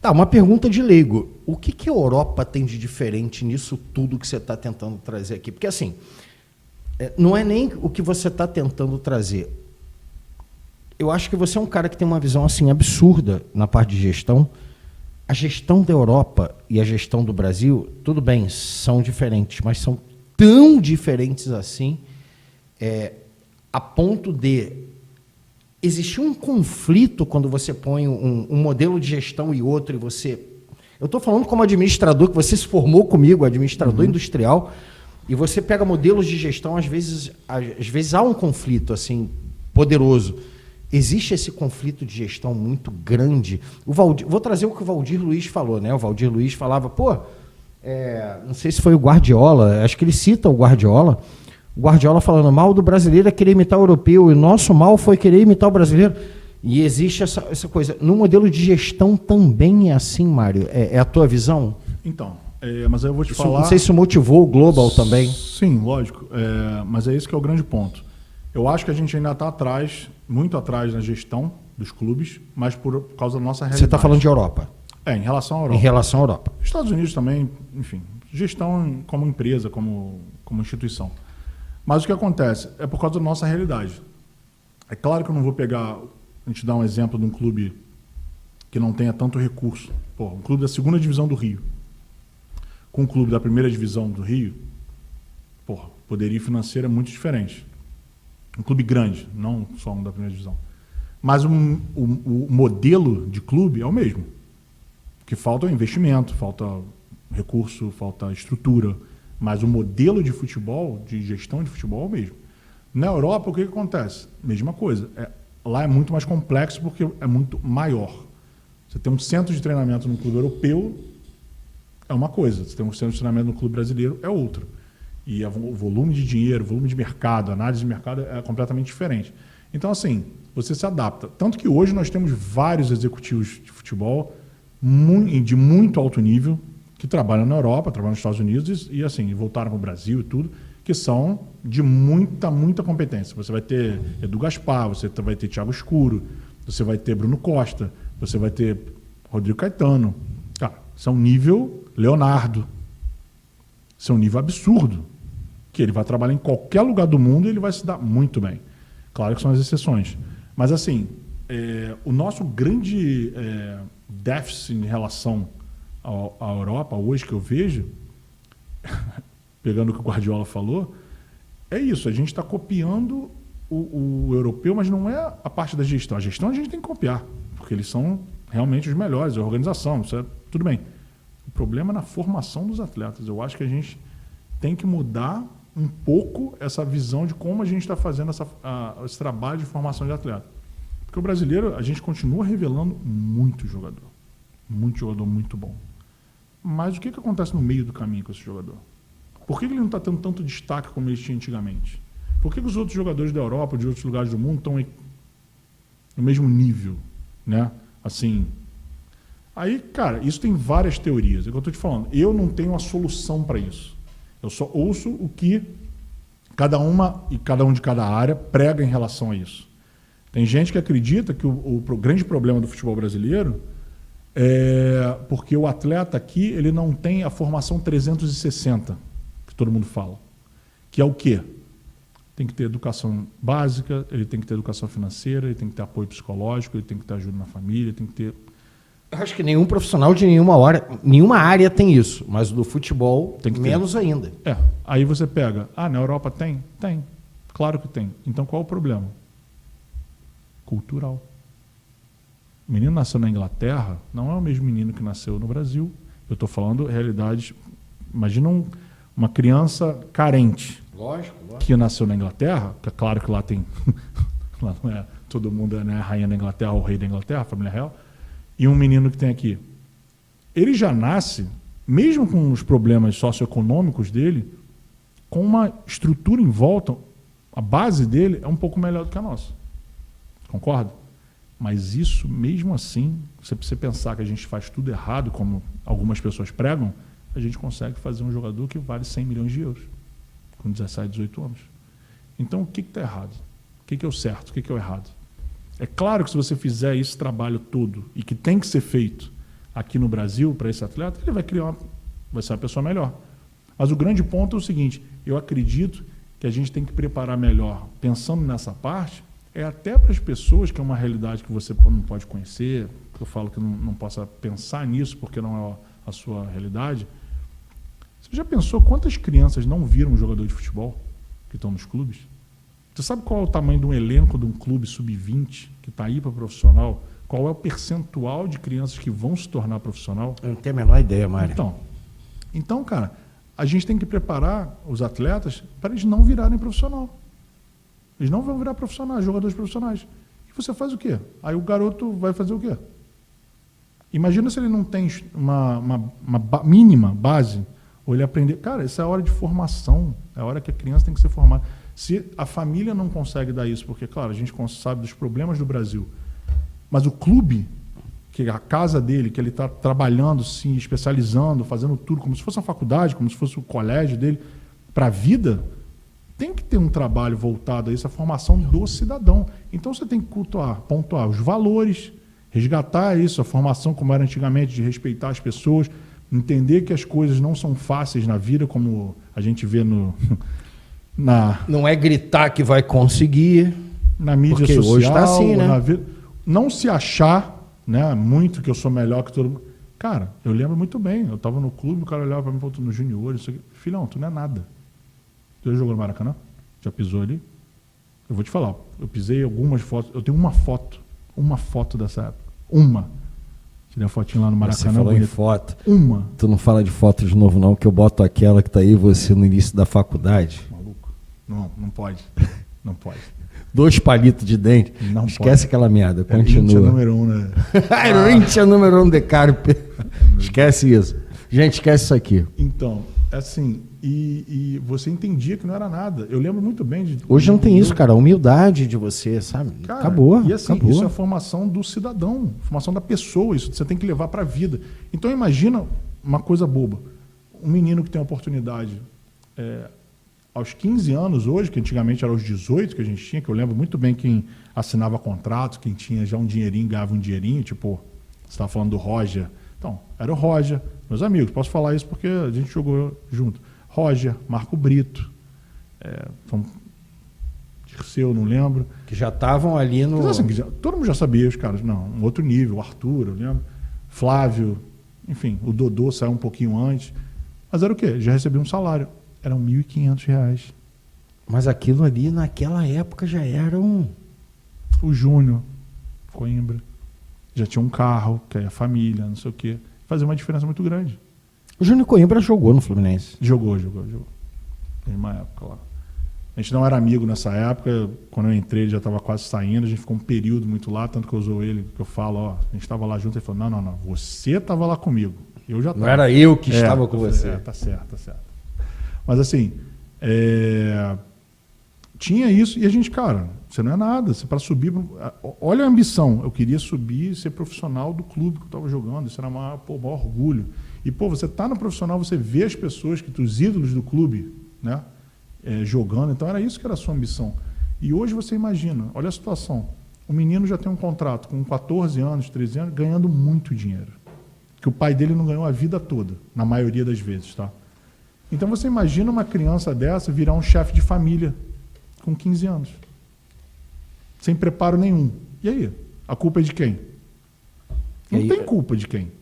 Tá, uma pergunta de leigo. O que a Europa tem de diferente nisso tudo que você está tentando trazer aqui? Porque, assim, não é nem o que você está tentando trazer. Eu acho que você é um cara que tem uma visão assim absurda na parte de gestão. A gestão da Europa e a gestão do Brasil, tudo bem, são diferentes, mas são tão diferentes assim, a ponto de existir um conflito quando você põe um modelo de gestão e outro, e você... Eu estou falando como administrador, que você se formou comigo, administrador industrial, e você pega modelos de gestão, às vezes há um conflito assim poderoso. Existe esse conflito de gestão muito grande. Vou trazer o que o Valdir Luiz falou, né? O Valdir Luiz falava, não sei se foi o Guardiola, acho que ele cita o Guardiola falando, mal do brasileiro é querer imitar o europeu, e o nosso mal foi querer imitar o brasileiro. E existe essa coisa. No modelo de gestão também é assim, Mário? É a tua visão? Então, mas aí eu vou te falar... Não sei se isso motivou o Global também. Sim, lógico. Mas é esse que é o grande ponto. Eu acho que a gente ainda está muito atrás na gestão dos clubes, mas por causa da nossa realidade. Você está falando de Europa? Em relação à Europa. Em relação à Europa. Estados Unidos também, enfim, gestão como empresa, como instituição. Mas o que acontece é por causa da nossa realidade. É claro que eu não vou pegar, a gente dar um exemplo de um clube que não tenha tanto recurso. Um clube da segunda divisão do Rio, com um clube da primeira divisão do Rio, poderio financeiro é muito diferente. Um clube grande, não só um da primeira divisão. Mas o modelo de clube é o mesmo. O que falta é investimento, falta recurso, falta estrutura. Mas o modelo de futebol, de gestão de futebol é o mesmo. Na Europa, o que acontece? Mesma coisa. Lá é muito mais complexo porque é muito maior. Você tem um centro de treinamento no clube europeu, é uma coisa. Você tem um centro de treinamento no clube brasileiro, é outra. E o volume de dinheiro, o volume de mercado, a análise de mercado é completamente diferente. Então, assim, você se adapta. Tanto que hoje nós temos vários executivos de futebol de muito alto nível que trabalham na Europa, trabalham nos Estados Unidos e assim, voltaram para o Brasil e tudo, que são de muita competência. Você vai ter Edu Gaspar, você vai ter Thiago Escuro, você vai ter Bruno Costa, você vai ter Rodrigo Caetano. Cara, isso é um nível Leonardo. Isso é um nível absurdo. Que ele vai trabalhar em qualquer lugar do mundo e ele vai se dar muito bem. Claro que são as exceções. Mas, assim, o nosso grande déficit em relação à Europa, hoje, que eu vejo, pegando o que o Guardiola falou, é isso. A gente está copiando o europeu, mas não é a parte da gestão. A gestão a gente tem que copiar, porque eles são realmente os melhores, a organização, isso tudo bem. O problema é na formação dos atletas. Eu acho que a gente tem que mudar um pouco essa visão de como a gente está fazendo esse trabalho de formação de atleta. Porque o brasileiro, a gente continua revelando muito jogador muito bom. Mas o que acontece no meio do caminho com esse jogador? Por que ele não está tendo tanto destaque como ele tinha antigamente? Por que os outros jogadores da Europa, de outros lugares do mundo, estão no mesmo nível? Né? Assim, aí, cara, isso tem várias teorias. É o que eu estou te falando. Eu não tenho a solução para isso. Eu só ouço o que cada um de cada área prega em relação a isso. Tem gente que acredita que o grande problema do futebol brasileiro é porque o atleta aqui ele não tem a formação 360, que todo mundo fala. Que é o quê? Tem que ter educação básica, ele tem que ter educação financeira, ele tem que ter apoio psicológico, ele tem que ter ajuda na família, tem que ter... Eu acho que nenhum profissional de nenhuma área tem isso, mas do futebol tem que menos ter. Ainda. Aí você pega, na Europa tem? Tem, claro que tem. Então qual é o problema? Cultural. O menino nasceu na Inglaterra, não é o mesmo menino que nasceu no Brasil. Eu estou falando realidade, imagina uma criança carente, lógico, que nasceu na Inglaterra, que é claro que lá tem, lá não é todo mundo, né, a rainha da Inglaterra, o rei da Inglaterra, a família real, e um menino que tem aqui. Ele já nasce, mesmo com os problemas socioeconômicos dele, com uma estrutura em volta, a base dele é um pouco melhor do que a nossa. Concorda? Mas isso, mesmo assim, se você pensar que a gente faz tudo errado, como algumas pessoas pregam, a gente consegue fazer um jogador que vale 100 milhões de euros, com 17, 18 anos. Então, o que está errado? O que é o certo? O que é o errado? É claro que se você fizer esse trabalho todo, e que tem que ser feito, aqui no Brasil para esse atleta, ele vai ser uma pessoa melhor. Mas o grande ponto é o seguinte, eu acredito que a gente tem que preparar melhor, pensando nessa parte, até para as pessoas, que é uma realidade que você não pode conhecer, que eu falo que não possa pensar nisso porque não é a sua realidade. Você já pensou quantas crianças não viram um jogador de futebol que estão nos clubes? Você sabe qual é o tamanho de um elenco de um clube sub-20 que está aí para profissional? Qual é o percentual de crianças que vão se tornar profissional? Eu não tenho a menor ideia, Mário. Então, cara, a gente tem que preparar os atletas para eles não virarem profissional. Eles não vão virar profissionais, jogadores profissionais. E você faz o quê? Aí o garoto vai fazer o quê? Imagina se ele não tem uma mínima base, ou ele aprender. Cara, essa é a hora de formação, é a hora que a criança tem que ser formada. Se a família não consegue dar isso, porque, claro, a gente sabe dos problemas do Brasil, mas o clube, que é a casa dele, que ele está trabalhando, se especializando, fazendo tudo, como se fosse uma faculdade, como se fosse o colégio dele, para a vida, tem que ter um trabalho voltado a isso, a formação do cidadão. Então você tem que pontuar os valores, resgatar isso, a formação como era antigamente, de respeitar as pessoas, entender que as coisas não são fáceis na vida, como a gente vê Não é gritar que vai conseguir. Na mídia porque social. Hoje está assim, né? Não se achar, né, muito que eu sou melhor que todo mundo. Cara, eu lembro muito bem. Eu estava no clube, o cara olhava para mim e falou, no junior, filhão, tu não é nada. Tu já jogou no Maracanã? Já pisou ali? Eu vou te falar, eu pisei algumas fotos. Eu tenho uma foto dessa época. Tirei a fotinha lá no Maracanã. Você falou em foto. Uma. Tu não fala de foto de novo, não, que eu boto aquela que tá aí você no início da faculdade. Maluco. Não pode. Não pode. 2 palitos de dente. Não Esquece pode. aquela merda. Continua. Número 1, né? Rincha número 1 de Carpe. Esquece isso. Gente, esquece isso aqui. Então, assim, e você entendia que não era nada. Eu lembro muito bem de... Hoje não tem isso, cara. A humildade de você, sabe? Cara, acabou. E assim, acabou. Isso é a formação do cidadão, formação da pessoa. Isso você tem que levar para a vida. Então, imagina uma coisa boba. Um menino que tem a oportunidade... aos 15 anos hoje, que antigamente era aos 18 que a gente tinha, que eu lembro muito bem quem assinava contrato, quem tinha já um dinheirinho, ganhava um dinheirinho, tipo, você estava falando do Roger. Então, era o Roger, meus amigos, posso falar isso porque a gente jogou junto. Roger, Marco Brito, Dirceu, não lembro. Que já estavam ali no... Mas, assim, todo mundo já sabia, os caras, não, um outro nível, o Arthur, eu lembro, Flávio, enfim, o Dodô saiu um pouquinho antes. Mas era o quê? Já recebia um salário. Eram R$ 1.500. Mas aquilo ali, naquela época, já era um... O Júnior, Coimbra, já tinha um carro, que é a família, não sei o quê. Fazia uma diferença muito grande. O Júnior Coimbra jogou no Fluminense. Jogou. Tem uma época lá. A gente não era amigo nessa época. Quando eu entrei, ele já estava quase saindo. A gente ficou um período muito lá, tanto que eu usou ele, que eu falo, a gente estava lá junto. Ele falou, não, você estava lá comigo. Eu já estava. Não era eu que estava com você. Tá certo. Mas assim, tinha isso e a gente, cara, você não é nada. Você para subir, olha a ambição. Eu queria subir e ser profissional do clube que eu estava jogando. Isso era o maior orgulho. E, você tá no profissional, você vê as pessoas, os ídolos do clube, né, jogando. Então era isso que era a sua ambição. E hoje você imagina, olha a situação. O menino já tem um contrato com 14 anos, 13 anos, ganhando muito dinheiro. Que o pai dele não ganhou a vida toda, na maioria das vezes, tá? Então você imagina uma criança dessa virar um chefe de família com 15 anos. Sem preparo nenhum. E aí? A culpa é de quem? Não tem culpa de quem.